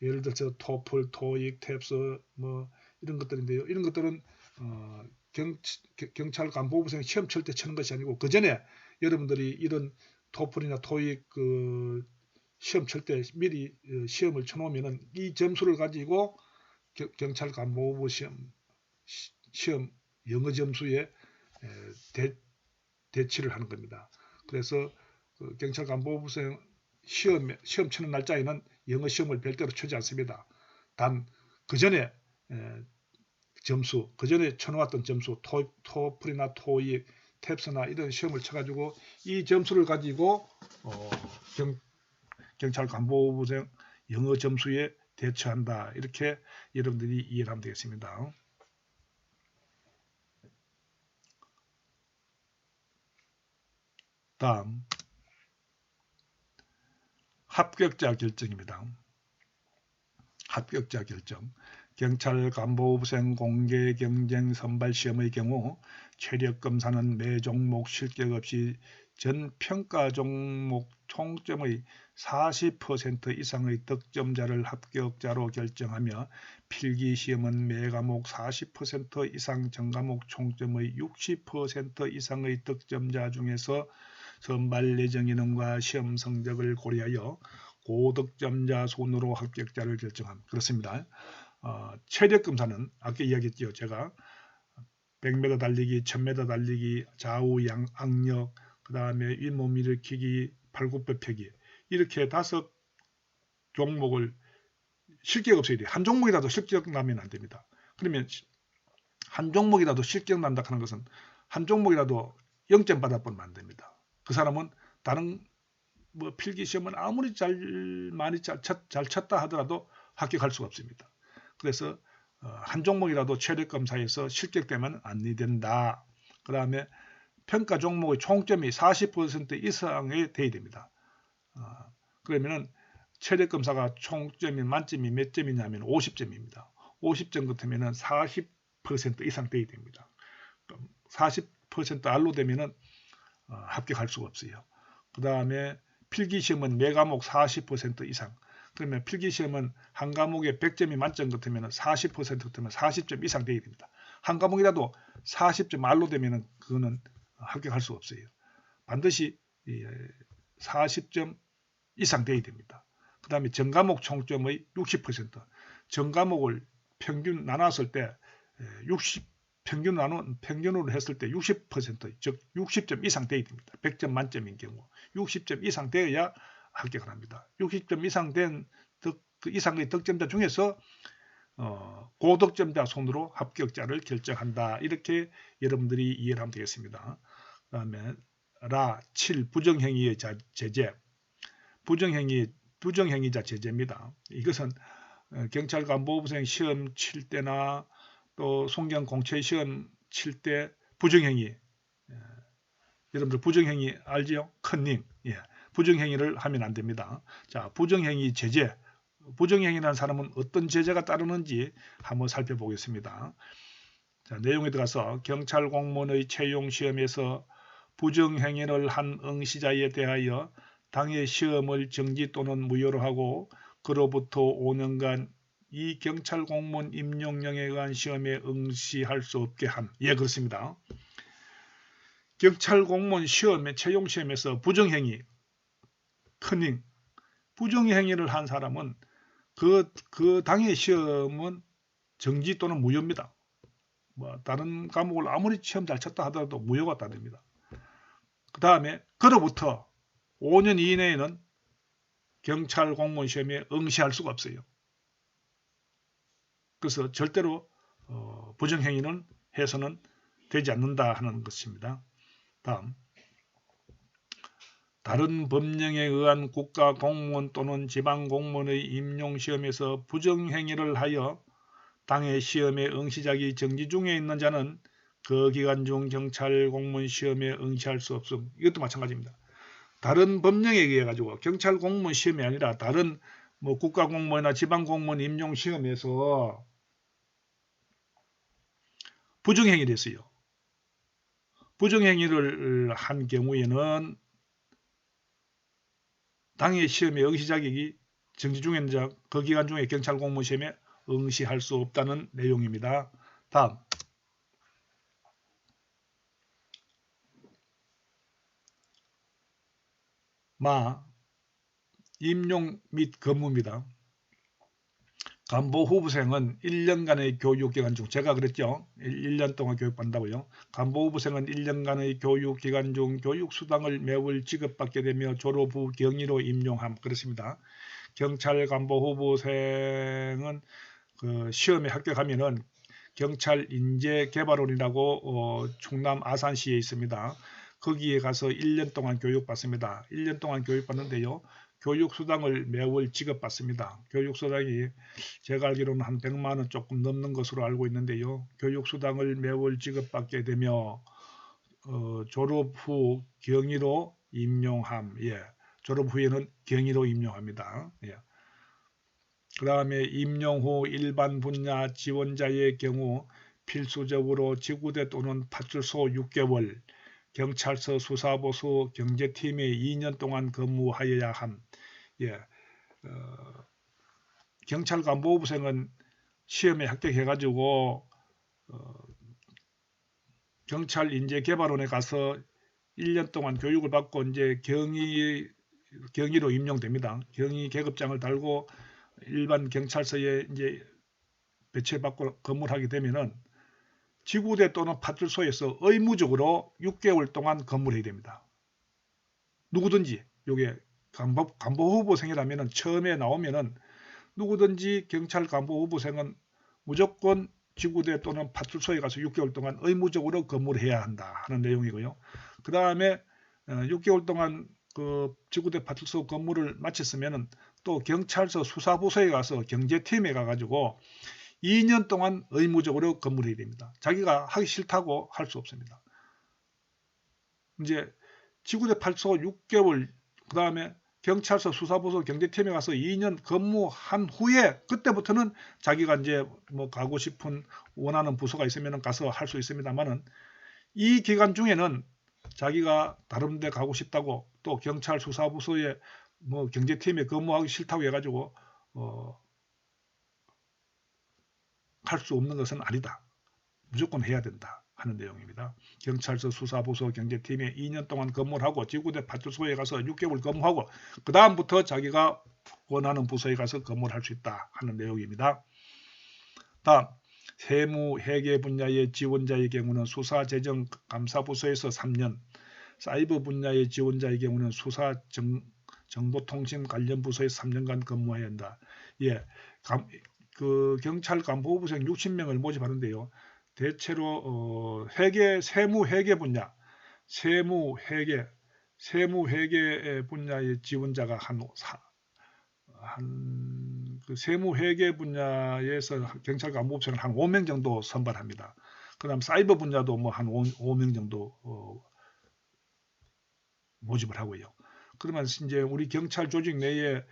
예를 들어서 토플, 토익, 탭스 뭐 이런 것들인데요. 이런 것들은 경찰 간보부생 시험 칠 때 치는 것이 아니고 그 전에 여러분들이 이런 토플이나 토익 시험 칠 때 미리 시험을 쳐놓으면은 이 점수를 가지고 경찰 간보부 시험 영어 점수에 대치를 하는 겁니다. 그래서 경찰 간보부생 시험 치는 날짜에는 영어 시험을 별도로 치지 않습니다. 단 그 전에 점수, 그 전에 쳐놓았던 점수, 토플이나 토익, 탭스나 이런 시험을 쳐가지고 이 점수를 가지고 경찰 간보부생 영어 점수에 대처한다. 이렇게 여러분들이 이해를 하면 되겠습니다. 다음 합격자 결정입니다. 합격자 결정. 경찰 간보부생 공개 경쟁 선발 시험의 경우 체력 검사는 매 종목 실격 없이 전 평가 종목 총점의 40% 이상의 득점자를 합격자로 결정하며 필기시험은 매 과목 40% 이상 전 과목 총점의 60% 이상의 득점자 중에서 선발 예정 인원과 시험 성적을 고려하여 고득점자 순으로 합격자를 결정합니다. 그렇습니다. 체력 검사는 아까 이야기했죠. 제가 100m 달리기, 1000m 달리기, 좌우 악력, 그 다음에 잇몸 일으키기, 팔굽혀펴기 이렇게 5 종목을 실격 없어야 돼요. 한 종목이라도 실격 나면 안 됩니다. 그러면 한 종목이라도 실격 난다 하는 것은 한 종목이라도 0점 받아보면 안 됩니다. 그 사람은 다른 필기시험은 아무리 많이 잘 쳤다 하더라도 합격할 수가 없습니다. 그래서 한 종목이라도 체력검사에서 실격되면 안 된다. 그 다음에 평가 종목의 총점이 40% 이상이 돼야 됩니다. 그러면은 체력검사가 총점이 만점이 몇 점이냐면 50점입니다. 50점 같으면은 40% 이상 돼야 됩니다. 40% 알로 되면은 합격할 수가 없어요. 그 다음에 필기시험은 매 과목 40% 이상. 그러면 필기시험은 한 과목에 100점이 만점 같으면 40% 같으면 40점 이상 돼야 됩니다. 한 과목이라도 40점 말로 되면 그거는 합격할 수 없어요. 반드시 40점 이상 돼야 됩니다. 그 다음에 전과목 총점의 60%, 전과목을 평균 나눴을 때 평균으로 했을 때 60%, 즉 60점 이상 돼야 됩니다. 100점 만점인 경우 60점 이상 되어야 합격을 합니다. 60점 이상 된 그 이상의 득점자 중에서 고득점자 손으로 합격자를 결정한다. 이렇게 여러분들이 이해를 하면 되겠습니다. 그 다음에 7. 부정행위의 제재. 부정행위자 제재입니다. 이것은 경찰 간부부생 시험 칠 때나 또 송경 공채 시험 칠 때 부정행위, 여러분들 부정행위 알지요? 컨닝. 부정행위를 하면 안 됩니다. 자, 부정행위 제재. 부정행위라는 사람은 어떤 제재가 따르는지 한번 살펴보겠습니다. 자, 내용에 들어가서 경찰 공무원의 채용 시험에서 부정행위를 한 응시자에 대하여 당해 시험을 정지 또는 무효로 하고 그로부터 5년간 이 경찰 공무원 임용령에 의한 시험에 응시할 수 없게 함. 예, 그렇습니다. 경찰 공무원 시험에 채용 시험에서 부정행위, 컨닝, 부정행위를 한 사람은 그 당해 시험은 정지 또는 무효입니다. 다른 과목을 아무리 시험 잘 쳤다 하더라도 무효가 따릅니다. 그 다음에 그로부터 5년 이내에는 경찰 공무원 시험에 응시할 수가 없어요. 그래서 절대로 부정행위는 해서는 되지 않는다 하는 것입니다. 다음, 다른 법령에 의한 국가공무원 또는 지방공무원의 임용시험에서 부정행위를 하여 당해 시험에 응시자기 정지 중에 있는 자는 그 기간 중 경찰 공무원 시험에 응시할 수 없음. 이것도 마찬가지입니다. 다른 법령에 의해 가지고 경찰 공무원 시험이 아니라 다른 국가공무원이나 지방공무원 임용시험에서 부정행위를 했어요. 부정행위를 한 경우에는 당해 시험에 응시 자격이 정지 중에 있는 자, 그 기간 중에 경찰 공무원 시험에 응시할 수 없다는 내용입니다. 다음, 임용 및 근무입니다. 간부 후보생은 1년간의 교육기간 중, 제가 그랬죠. 1년 동안 교육받는다고요. 간부 후보생은 1년간의 교육기간 중 교육수당을 매월 지급받게 되며 졸업 후 경위로 임용함. 그렇습니다. 경찰 간부 후보생은 그 시험에 합격하면은 경찰 인재개발원이라고 충남 아산시에 있습니다. 거기에 가서 1년 동안 교육받습니다. 1년 동안 교육받는데요. 교육수당을 매월 지급받습니다. 교육수당이 제가 알기로는 한 100만 원 조금 넘는 것으로 알고 있는데요. 교육수당을 매월 지급받게 되며 졸업 후 경위로 임용함. 예. 졸업 후에는 경위로 임용합니다. 예. 그 다음에 임용 후 일반 분야 지원자의 경우 필수적으로 지구대 또는 파출소 6개월, 경찰서 수사보수 경제팀에 2년 동안 근무하여야 함. 예, 경찰 간부부생은 시험에 합격해가지고 경찰 인재개발원에 가서 1년 동안 교육을 받고 이제 경위로 임용됩니다. 경위 계급장을 달고 일반 경찰서에 이제 배치받고 근무를 하게 되면은 지구대 또는 파출소에서 의무적으로 6개월 동안 근무를 해야 됩니다. 누구든지 요게 간부 후보생이라면은 처음에 나오면은 누구든지 경찰 간부 후보생은 무조건 지구대 또는 파출소에 가서 6개월 동안 의무적으로 근무를 해야 한다 하는 내용이고요. 그 다음에 6개월 동안 그 지구대 파출소 근무를 마쳤으면은 또 경찰서 수사부서에 가서 경제팀에 가가지고 2년 동안 의무적으로 근무를 해야 됩니다. 자기가 하기 싫다고 할 수 없습니다. 이제 지구대 파출소 6개월, 그 다음에 경찰서 수사부서 경제팀에 가서 2년 근무한 후에 그때부터는 자기가 이제 가고 싶은 원하는 부서가 있으면 가서 할 수 있습니다만은 이 기간 중에는 자기가 다른 데 가고 싶다고 또 경찰 수사부서에 경제팀에 근무하기 싫다고 해가지고 할 수 없는 것은 아니다. 무조건 해야 된다. 하는 내용입니다. 경찰서 수사부서 경제팀에 2년 동안 근무를 하고 지구대 파출소에 가서 6개월 근무하고 그 다음부터 자기가 원하는 부서에 가서 근무를 할 수 있다 하는 내용입니다. 다음 세무 회계 분야의 지원자의 경우는 수사재정감사부서에서 3년, 사이버 분야의 지원자의 경우는 수사정보통신 관련 부서에서 3년간 근무해야 한다. 예, 경찰 간부부생 60명을 모집하는데요. 대체로 세무 회계 분야, 세무 회계 분야의 지원자가 그 세무 회계 분야에서 경찰 간부부생을 한 5명 정도 선발합니다. 그다음 사이버 분야도 뭐 한 5명 정도 모집을 하고요. 그러면 이제 우리 경찰 조직 내에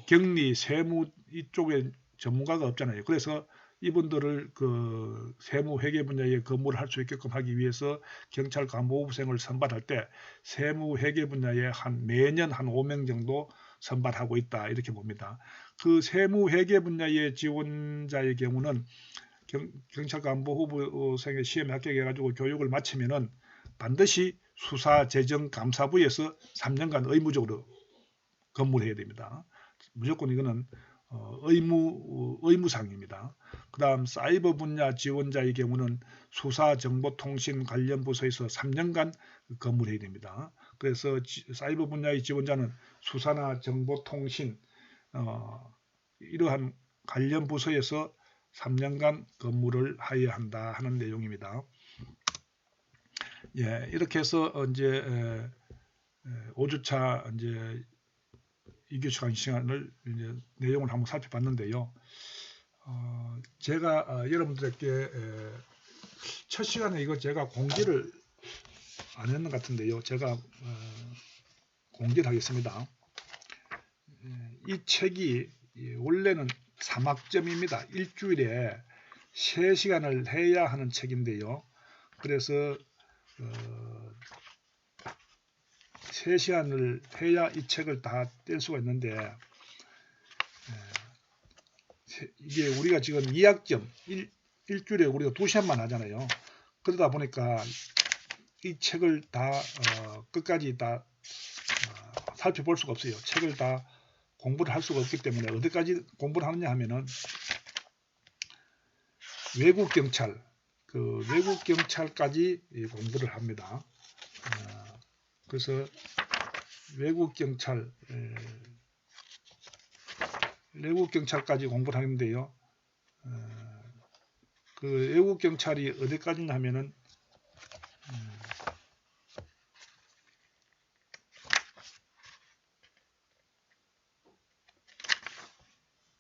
경리, 세무 이쪽에 전문가가 없잖아요. 그래서 이분들을 그 세무 회계 분야에 근무를 할 수 있게끔 하기 위해서 경찰 간부부생을 선발할 때 세무 회계 분야에 매년 한 5명 정도 선발하고 있다 이렇게 봅니다. 그 세무 회계 분야의 지원자의 경우는 경찰 간부 후보생의 시험에 합격해가지고 교육을 마치면은 반드시 수사재정감사부에서 3년간 의무적으로 근무를 해야 됩니다. 무조건 이거는 의무사항입니다. 그 다음 사이버 분야 지원자의 경우는 수사정보통신 관련 부서에서 3년간 근무를 해야 됩니다. 그래서 사이버 분야의 지원자는 수사나 정보통신 이러한 관련 부서에서 3년간 근무를 해야 한다 하는 내용입니다. 예, 이렇게 해서 이제 5주차 이제 2교시 강의 시간을 이제 내용을 한번 살펴봤는데요. 제가 여러분들에게 첫 시간에 이거 제가 공지를 안 했는 것 같은데요. 제가 공지를 하겠습니다. 이 책이 원래는 3학점입니다. 일주일에 3시간을 해야 하는 책인데요. 그래서 3시간을 해야 이 책을 다 뗄 수가 있는데 이게 우리가 지금 2학점 일주일에 우리가 2시간만 하잖아요. 그러다 보니까 이 책을 다 끝까지 다 살펴볼 수가 없어요. 책을 다 공부를 할 수가 없기 때문에 어디까지 공부를 하느냐 하면은 외국 경찰까지 공부를 합니다. 그래서 외국 경찰까지 공부를 하는데요. 그 외국 경찰이 어디까지냐 하면은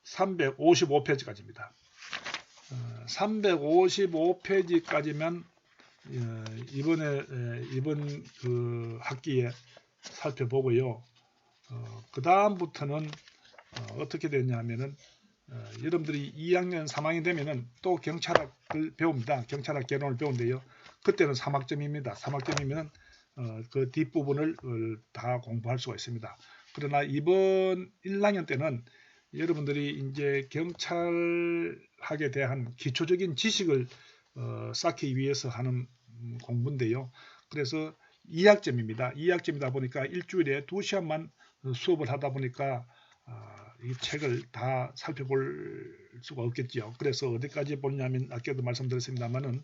355페이지까지입니다. 355페이지까지면 이번 그 학기에 살펴보고요. 그 다음부터는 어떻게 되냐 하면은 여러분들이 2학년 3학년 되면은 또 경찰학을 배웁니다. 경찰학 개론을 배운데요. 그때는 3학점입니다. 3학점이면은 그 뒷부분을 다 공부할 수가 있습니다. 그러나 이번 1학년 때는 여러분들이 이제 경찰학에 대한 기초적인 지식을 쌓기 위해서 하는 공부인데요. 그래서 2학점입니다. 2학점이다 보니까 일주일에 2시간만 수업을 하다 보니까 이 책을 다 살펴볼 수가 없겠죠. 그래서 어디까지 보냐면 아까도 말씀드렸습니다만은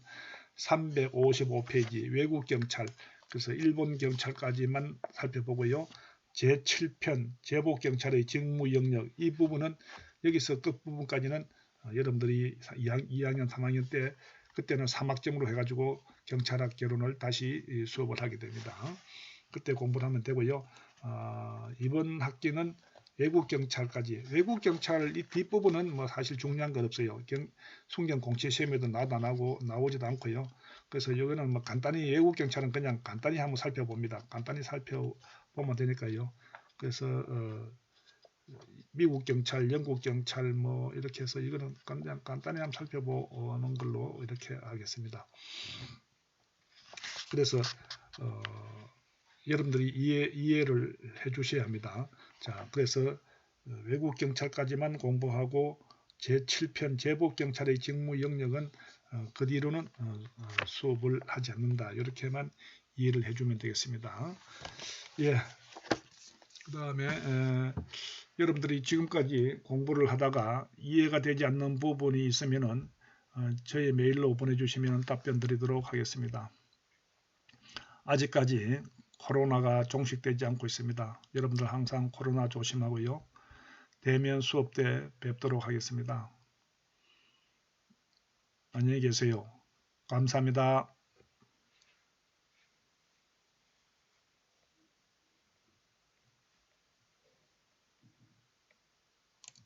355페이지 외국 경찰, 그래서 일본 경찰까지만 살펴보고요. 제7편 제복 경찰의 직무 영역, 이 부분은 여기서 끝부분까지는 여러분들이 2학년 3학년 때 그때는 3학점으로 해가지고 경찰학 개론을 다시 수업을 하게 됩니다. 그때 공부를 하면 되고요. 이번 학기는 외국 경찰까지, 외국 경찰 이 뒷부분은 뭐 사실 중요한 건 없어요. 순경 공채 시험에도 나오지도 않고요. 그래서 여기는 뭐 간단히 외국 경찰은 그냥 간단히 한번 살펴봅니다. 간단히 살펴보면 되니까요. 그래서 미국 경찰, 영국 경찰 뭐 이렇게 해서 이거는 그냥 간단히 한번 살펴보는 걸로 이렇게 하겠습니다. 그래서 여러분들이 이해를 해 주셔야 합니다. 자, 그래서 외국 경찰까지만 공부하고 제7편 제복 경찰의 직무 영역은 그 뒤로는 수업을 하지 않는다. 이렇게만 이해를 해주면 되겠습니다. 예. 그 다음에 여러분들이 지금까지 공부를 하다가 이해가 되지 않는 부분이 있으면은 저희 메일로 보내주시면 답변 드리도록 하겠습니다. 아직까지 코로나가 종식되지 않고 있습니다. 여러분들 항상 코로나 조심하고요. 대면 수업 때 뵙도록 하겠습니다. 안녕히 계세요. 감사합니다.